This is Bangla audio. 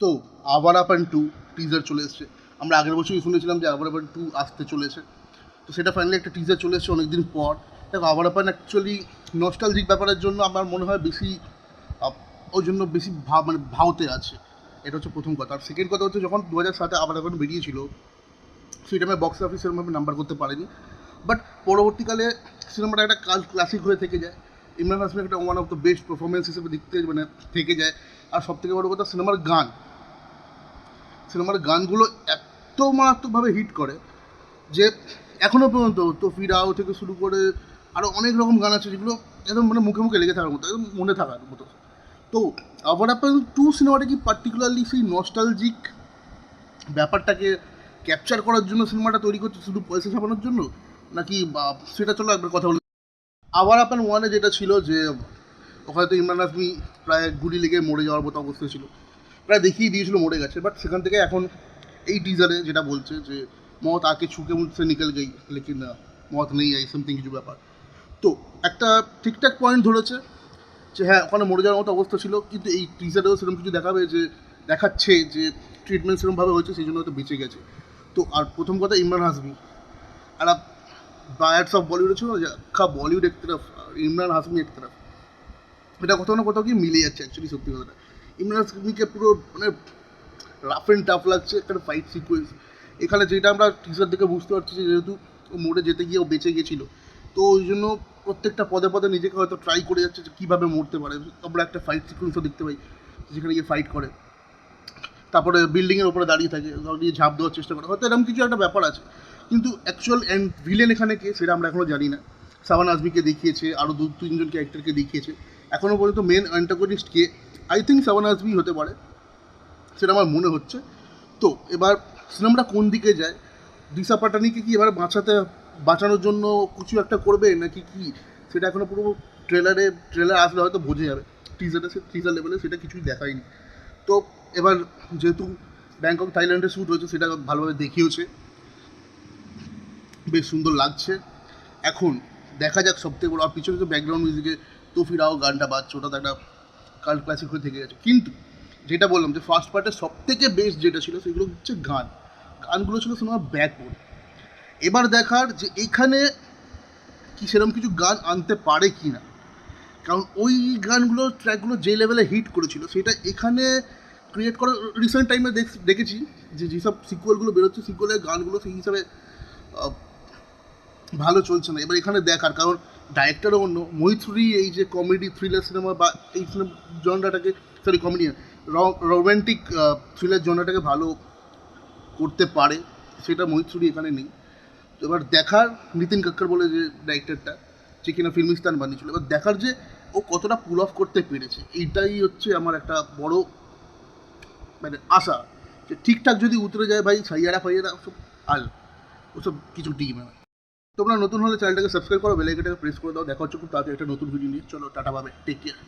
তো আওয়ারাপান 2 টিজার চলে এসছে। আমরা আগের বছরই শুনেছিলাম যে আওয়ারাপান 2 আসতে চলেছে। তো সেটা ফাইনালি একটা টিজার চলে এসছে অনেকদিন পর। দেখো আওয়ারাপান অ্যাকচুয়ালি নস্টালজিক ব্যাপারের জন্য আমার মনে হয় বেশি ওই জন্য বেশি ভাওতে আছে। এটা হচ্ছে প্রথম কথা। আর সেকেন্ড কথা হচ্ছে যখন 2007-এ আওয়ারাপান বেরিয়েছিল সেই টাইমে বক্স অফিস সেরকমভাবে নাম্বার করতে পারেনি। বাট পরবর্তীকালে সিনেমাটা একটা ক্লাসিক হয়ে থেকে যায়। ইমরান হাসমিন একটা one of the best performance হিসেবে দেখতে থেকে যায়। আর সবথেকে বড় কথা সিনেমার গানগুলো এত মারাত্মকভাবে হিট করে যে এখনও পর্যন্ত তো ফিরাও থেকে শুরু করে আরও অনেক রকম গান আছে যেগুলো একদম মুখে মুখে লেগে থাকার মতো, একদম মনে থাকার মতো। তো আওয়ারাপান 2 সিনেমাটা কি পার্টিকুলারলি সেই নস্টালজিক ব্যাপারটাকে ক্যাপচার করার জন্য সিনেমাটা তৈরি করছে, শুধু পয়সা ছাপানোর জন্য, নাকি সেটা চলো একবার কথা বলি। আওয়ারাপান 1-এ যেটা ছিল যে ওখানে তো ইমরান হাসমি প্রায় গুলি লেগে মরে যাওয়ার মতো অবস্থা ছিল, প্রায় দেখিয়ে দিয়েছিল মরে গেছে। বাট সেখান থেকে এখন এই টিজারে যেটা বলছে যে মত আকে ছুকে মুঝসে নিকল গই লেকিন মত নেই আই, সামথিং কিছু ব্যাপার। তো একটা ঠিকঠাক পয়েন্ট ধরেছে যে হ্যাঁ ওখানে মরে যাওয়ার মতো অবস্থা ছিল, কিন্তু এই টিজারেও সেরকম কিছু দেখাচ্ছে যে ট্রিটমেন্ট সেরকমভাবে হয়েছে, সেই জন্য হয়তো বেঁচে গেছে। তো আর প্রথম কথা ইমরান হাসমি আর বায়ার্স অফ বলিউড ছিল যে আখা বলিউড এক তরফ আর ইমরান হাসমি এক তরফ, এটা কোথাও না কোথাও কি মিলে যাচ্ছে অ্যাকচুয়ালি সত্যি কথাটা। ইমরান হাসমিকে পুরো রাফ অ্যান্ড টাফ লাগছে একটা ফাইট সিকোয়েন্স এখানে, যেটা আমরা টিজার দেখে বুঝতে পারছি যে যেহেতু ও মরে যেতে গিয়ে ও বেঁচে গেছিলো, তো ওই জন্য প্রত্যেকটা পদে পদে নিজেকে হয়তো ট্রাই করে যাচ্ছে যে কীভাবে মরতে পারে। আমরা একটা ফাইট সিকোয়েন্সও দেখতে পাই যেখানে গিয়ে ফাইট করে, তারপরে বিল্ডিংয়ের ওপরে দাঁড়িয়ে থাকে, দিয়ে ঝাঁপ দেওয়ার চেষ্টা করে, হয়তো এরকম কিছু একটা ব্যাপার আছে। কিন্তু অ্যাকচুয়াল ভিলেন এখানে কে সেটা আমরা এখনও জানি না। শাবানা আজমিকে দেখিয়েছে, আরও 2-3জন ক্যারেক্টারকে দেখিয়েছে, এখনও পর্যন্ত মেন অ্যান্টাগনিস্ট কে, আই থিঙ্ক শাবানা আজমি হতে পারে, সেটা আমার মনে হচ্ছে। তো এবার সিনেমাটা কোন দিকে যায়, দিশা পাটানিকে কি এবার বাঁচানোর জন্য কিছু একটা করবে নাকি কি, সেটা এখনও পুরো ট্রেলার আসলে হয়তো বোঝা যাবে। টিজার লেভেলে সেটা কিছুই দেখায়নি। তো এবার যেহেতু ব্যাংকক থাইল্যান্ডে শ্যুট হয়েছে, সেটা ভালোভাবে দেখিয়েছে, বেশ সুন্দর লাগছে। এখন দেখা যাক সবথেকে বড়, আর পিছনে তো ব্যাকগ্রাউন্ড মিউজিকে তোফিরাও গানটা বাজছে, ওটা তো একটা কাল্ট ক্লাসিক হয়ে থেকে গেছে। কিন্তু যেটা বললাম যে ফার্স্ট পার্টের সবথেকে বেস্ট যেটা ছিল সেগুলো হচ্ছে গানগুলো ছিল সিনেমার ব্যাকবোন। এবার দেখার যে এখানে কি সেরকম কিছু গান আনতে পারে কি না, কারণ ওই ট্র্যাকগুলো যে লেভেলে হিট করেছিল সেটা এখানে ক্রিয়েট করার রিসেন্ট টাইমে দেখেছি যে যেসব সিকুয়েলগুলো বেরোচ্ছে, সিকুয়েলের গানগুলো সেই হিসাবে ভালো চলছে না। এবার এখানে দেখার, কারণ ডাইরেক্টরও অন্য, মৈত্রী এই যে কমেডি থ্রিলার সিনেমা বা এই সিনেমা জনরাটাকে, কমেডি রোম্যান্টিক থ্রিলার জনরাটাকে ভালো করতে পারে, সেটা মৈত্রী এখানে নেই। তো এবার দেখার, নিতিন কাক্কর বলে যে ডাইরেক্টরটা, যে কিনা ফিল্মিস্তান বানিয়েছিল, এবার দেখার যে ও কতটা পুল অফ করতে পেরেছে, এইটাই হচ্ছে আমার একটা বড় আশা, যে ঠিকঠাক যদি উতরে যায় ভাই, সাইয়ারা ওসব ওসব কিছু টিম। তোমরা নতুন হলে চ্যানেলটাকে সাবস্ক্রাইব করো, বেল আইকনটাকে প্রেস করে দাও। দেখা হচ্ছে খুব তাড়াতাড়ি একটা নতুন ভিডিও নিয়ে। চলো টাটা, পাবে, টেক কেয়ার।